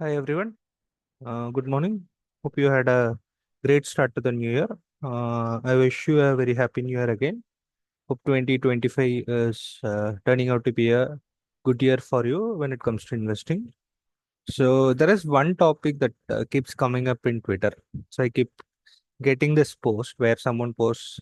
Hi everyone. Good morning. Hope you had a great start to the new year. I wish you a very happy new year again. Hope 2025 is turning out to be a good year for you when it comes to investing. So there is one topic that keeps coming up in Twitter. So I keep getting this post where someone posts,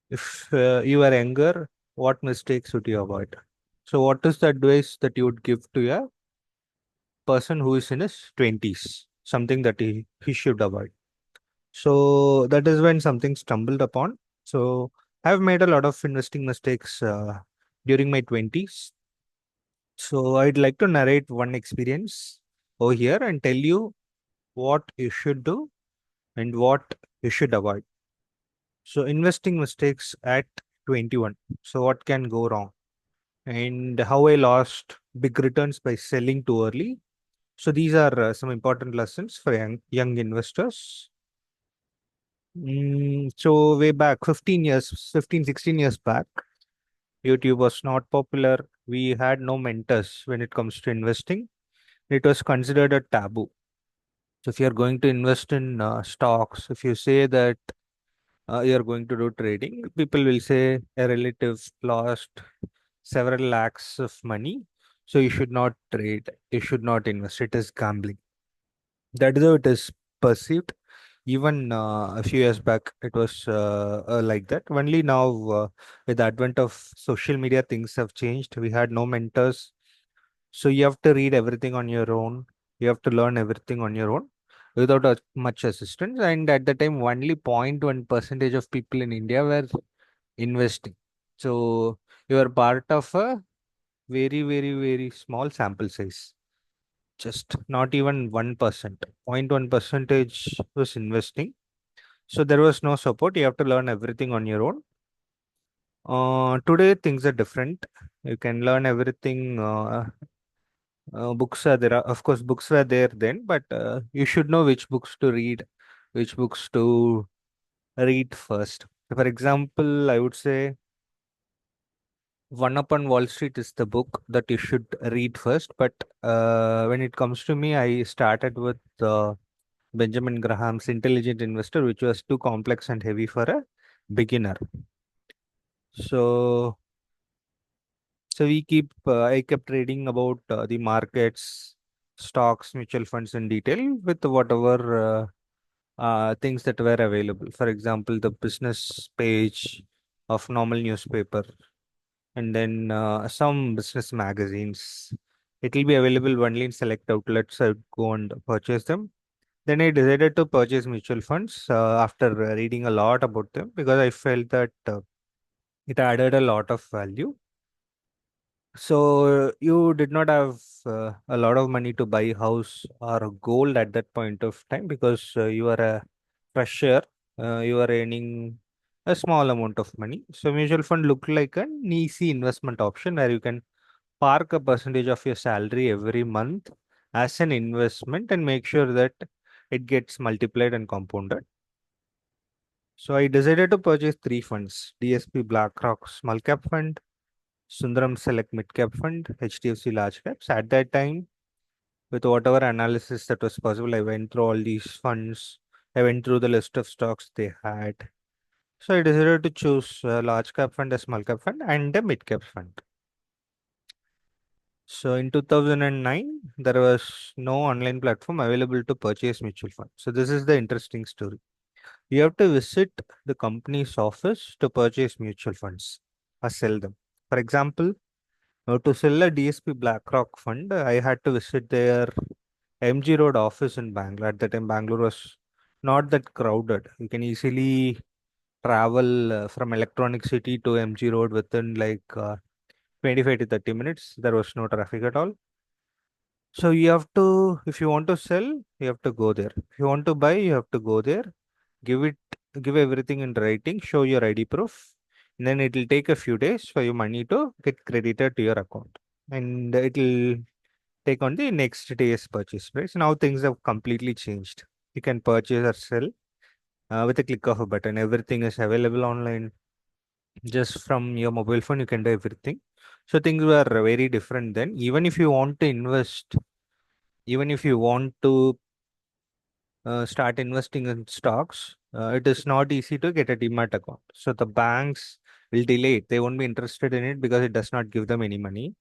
if you are younger, what mistakes would you avoid? So what is the advice that you would give to a person who is in his 20s? Something that he should avoid. So that is when something stumbled upon. So I've made a lot of investing mistakes during my 20s. So I'd like to narrate one experience over here and tell you what you should do and what you should avoid. So investing mistakes at 21. So what can go wrong? And how I lost big returns by selling too early. So these are some important lessons for young investors. So way back 15 years, 15, 16 years back, YouTube was not popular. We had no mentors when it comes to investing. It was considered a taboo. So if you're going to invest in stocks, if you say that you're going to do trading, people will say a relative lost several lakhs of money. So you should not trade. You should not invest. It is gambling. That is how it is perceived. Even a few years back, it was like that. Only now, with the advent of social media, things have changed. We had no mentors, so you have to read everything on your own. You have to learn everything on your own without much assistance. And at the time, only 0.1% of people in India were investing. So you are part of a very, very, very small sample size. Just not even 1%. 0.1 percentage was investing. So there was no support. You have to learn everything on your own. Today things are different. You can learn everything. Books are there. Of course, books were there then, but you should know which books to read, which books to read first. For example, I would say One Up on Wall Street is the book that you should read first. But when it comes to me, I started with Benjamin Graham's Intelligent Investor, which was too complex and heavy for a beginner. So, I kept reading about the markets, stocks, mutual funds in detail with whatever things that were available. For example, the business page of normal newspaper, and then some business magazines. It will be available only in select outlets. I would go and purchase them. Then I decided to purchase mutual funds after reading a lot about them because I felt that it added a lot of value. So you did not have a lot of money to buy house or gold at that point of time because you are a fresher. You are earning a small amount of money. So mutual fund looked like an easy investment option where you can park a percentage of your salary every month as an investment and make sure that it gets multiplied and compounded. So I decided to purchase three funds: DSP BlackRock Small Cap Fund, Sundaram Select Mid Cap Fund, HDFC Large Caps. At that time, with whatever analysis that was possible, I went through all these funds. I went through the list of stocks they had. So I decided to choose a large cap fund, a small cap fund, and a mid cap fund. So in 2009, there was no online platform available to purchase mutual funds. So this is the interesting story. You have to visit the company's office to purchase mutual funds or sell them. For example, to sell a DSP BlackRock fund, I had to visit their MG Road office in Bangalore. At that time, Bangalore was not that crowded. You can easily travel from Electronic City to MG Road within 25 to 30 minutes. There was no traffic at all. So you have to, if you want to sell, you have to go there. If you want to buy, you have to go there, give it, give everything in writing, show your ID proof. And then it will take a few days for your money to get credited to your account. And it will take on the next day's purchase price. Now things have completely changed. You can purchase or sell with a click of a button. Everything is available online. Just from your mobile phone, you can do everything. So things were very different then. Even if you want to invest Even if you want to start investing in stocks, it is not easy to get a demat account. So the banks will delay it. They won't be interested in it because it does not give them any money.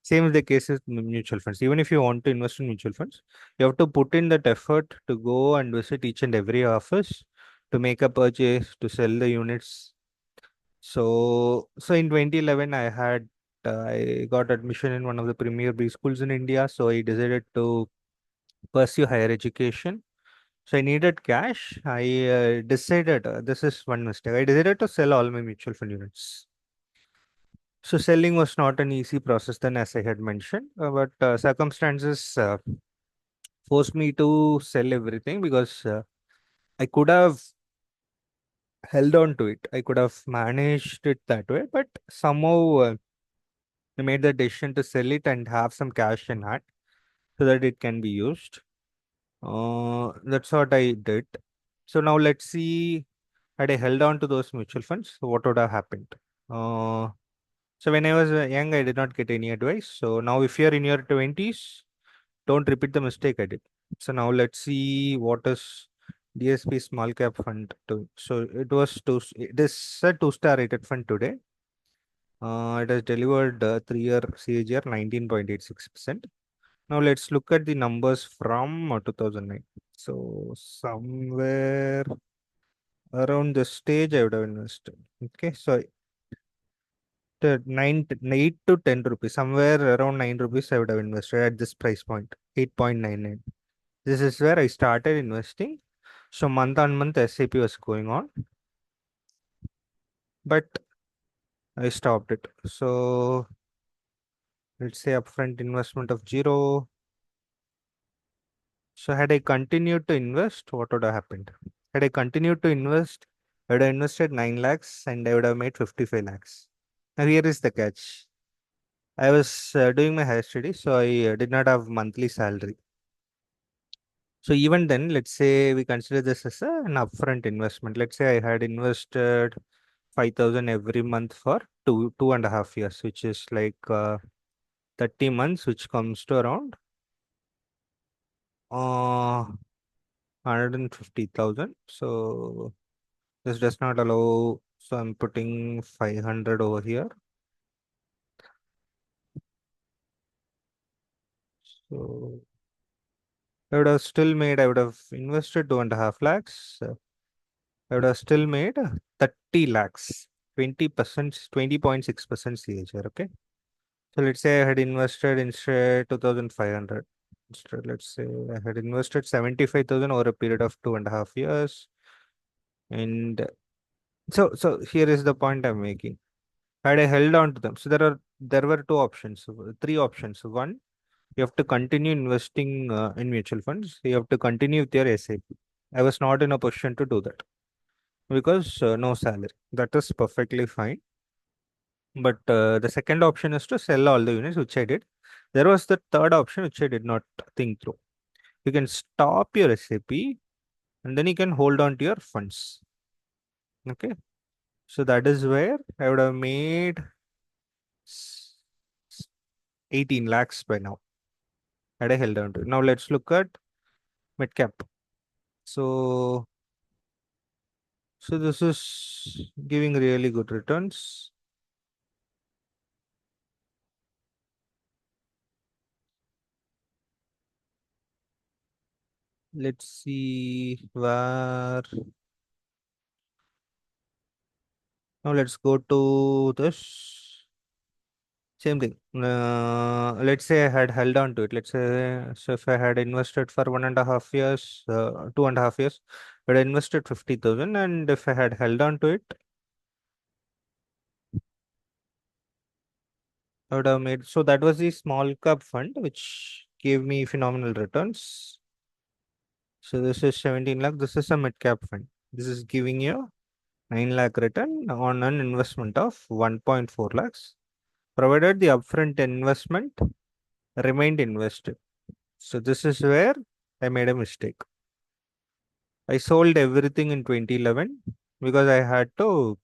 Same is the case with mutual funds. Even if you want to invest in mutual funds, you have to put in that effort to go and visit each and every office to make a purchase, to sell the units. So in 2011, I got admission in one of the premier B schools in India. So I decided to pursue higher education. So I needed cash. I decided, this is one mistake. I decided to sell all my mutual fund units. So selling was not an easy process then, as I had mentioned, but circumstances forced me to sell everything because I could have held on to it. I could have managed it that way, but somehow I made the decision to sell it and have some cash in hand so that it can be used. That's what I did. So now let's see, had I held on to those mutual funds, what would have happened? Uh, so when I was young, I did not get any advice. So now if you're in your 20s, don't repeat the mistake I did. So now let's see what is DSP small cap fund to. So it is a two-star rated fund today. It has delivered 3-year CAGR 19.86%. Now let's look at the numbers from 2009. So somewhere around this stage I would have invested. Okay, so the 8 to 10 rupees, somewhere around 9 rupees I would have invested at this price point, 8.99. This is where I started investing. So month on month SIP was going on, but I stopped it. So let's say upfront investment of zero. So had I continued to invest, what would have happened? Had I continued to invest, I would have invested 9 lakhs and I would have made 55 lakhs. Now here is the catch. I was doing my higher studies, so I did not have monthly salary. So even then, let's say we consider this as an upfront investment. Let's say I had invested 5,000 every month for 2.5 years, which is like 30 months, which comes to around 150,000. So this does not allow. So I'm putting 500 over here. So I would have invested 2.5 lakhs. I would have still made 30 lakhs, 20%, 20.6% CAGR. Okay. So let's say I had invested instead 2,500. Instead, let's say I had invested 75,000 over a period of 2.5 years. And so here is the point I'm making. Had I held on to them, so there were two options, three options. One, you have to continue investing in mutual funds. You have to continue with your SIP. I was not in a position to do that because no salary. That is perfectly fine. But the second option is to sell all the units, which I did. There was the third option, which I did not think through. You can stop your SIP and then you can hold on to your funds. Okay. So that is where I would have made s- 18 lakhs by now had I held on to it. Now let's look at mid cap. So, so this is giving really good returns. Let's see where. Now let's go to this. Same thing. Let's say I had held on to it. Let's say, so if I had invested for 1.5 years, 2.5 years, but I invested 50,000, and if I had held on to it, I would have made. So that was the small cap fund, which gave me phenomenal returns. So this is 17 lakh. This is a mid cap fund. This is giving you 9 lakh return on an investment of 1.4 lakhs, provided the upfront investment remained invested. So this is where I made a mistake. I sold everything in 2011 because I had to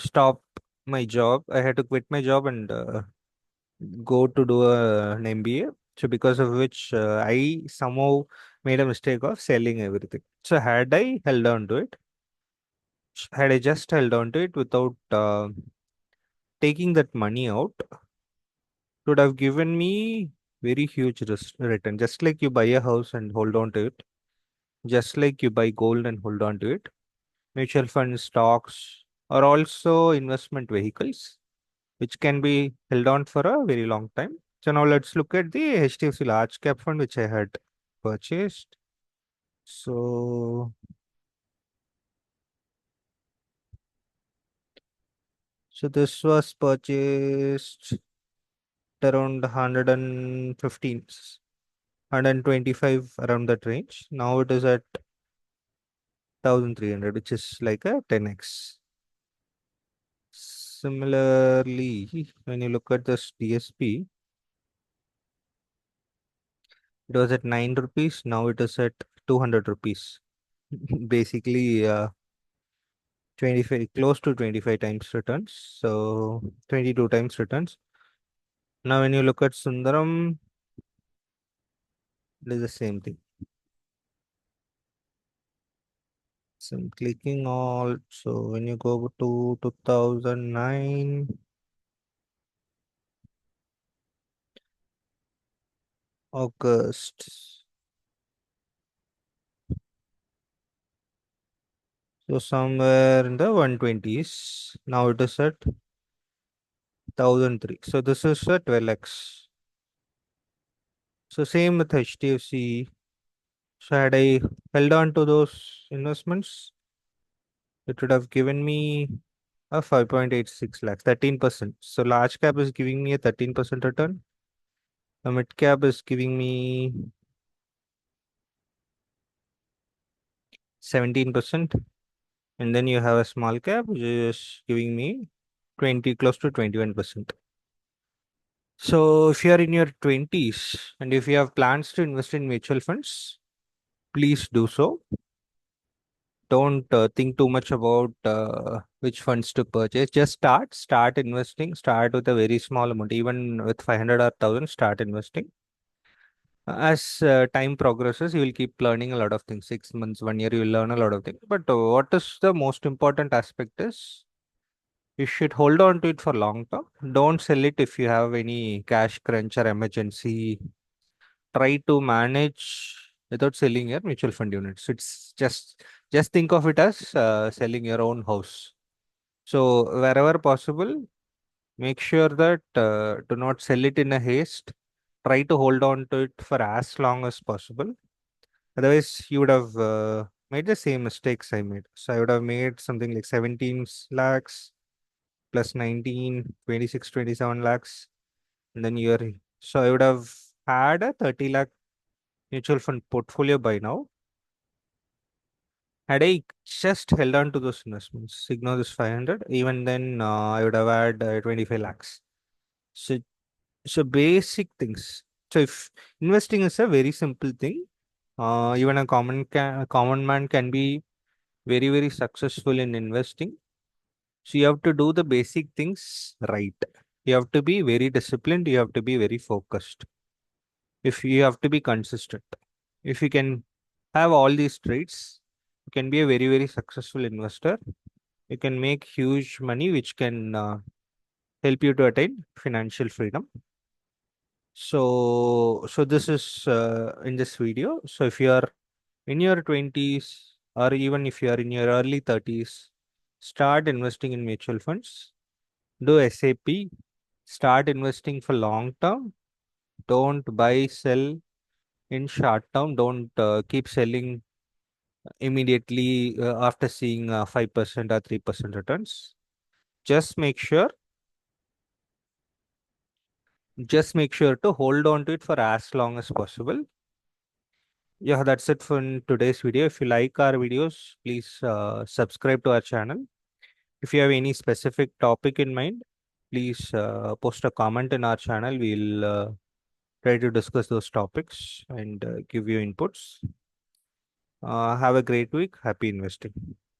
stop my job. I had to quit my job and go to do an MBA. So because of which I somehow made a mistake of selling everything. So had I held on to it, had I just held on to it without taking that money out, it would have given me very huge return. Just like you buy a house and hold on to it, just like you buy gold and hold on to it. Mutual funds, stocks are also investment vehicles which can be held on for a very long time. So now let's look at the HDFC large cap fund which I had purchased. So, so this was purchased around 115, 125 around that range. Now it is at 1300, which is like a 10x. Similarly, when you look at this DSP, it was at 9 rupees. Now it is at 200 rupees. Basically, 25, close to 25 times returns. So 22 times returns. Now, when you look at Sundaram, it is the same thing. So I'm clicking all. So when you go to 2009, August. So somewhere in the 120s. Now it is at 1003. So this is at 12x. So same with HDFC. So had I held on to those investments, it would have given me a 5.86 lakhs, 13%. So large cap is giving me a 13% return. A mid cap is giving me 17%. And then you have a small cap, which is giving me 20, close to 21%. So if you are in your 20s and if you have plans to invest in mutual funds, please do so. Don't think too much about which funds to purchase. Just start investing. Start with a very small amount, even with 500 or 1000. Start investing. As time progresses, you will keep learning a lot of things. 6 months, 1 year, you will learn a lot of things. But what is the most important aspect is you should hold on to it for long term. Don't sell it if you have any cash crunch or emergency. Try to manage without selling your mutual fund units. It's just think of it as selling your own house. So wherever possible, make sure that do not sell it in a haste. Try to hold on to it for as long as possible. Otherwise, you would have made the same mistakes I made. So I would have made something like 17 lakhs plus 19, 26, 27 lakhs. And then you're, so I would have had a 30 lakh mutual fund portfolio by now. Had I just held on to those investments, ignore this 500, even then I would have had 25 lakhs. So, so basic things. So if investing is a very simple thing, even a common man can be very, very successful in investing. So you have to do the basic things right. You have to be very disciplined. You have to be very focused. If you have to be consistent. If you can have all these traits, you can be a very, very successful investor. You can make huge money, which can help you to attain financial freedom. So this is in this video. So if you are in your 20s or even if you are in your early 30s, start investing in mutual funds. Do SAP. Start investing for long term. Don't buy, sell in short term. Don't keep selling immediately after seeing 5% or 3% returns. Just make sure, just make sure to hold on to it for as long as possible. Yeah, that's it for today's video. If you like our videos, please subscribe to our channel. If you have any specific topic in mind, please post a comment in our channel. We'll try to discuss those topics and give you inputs. Have a great week. Happy investing.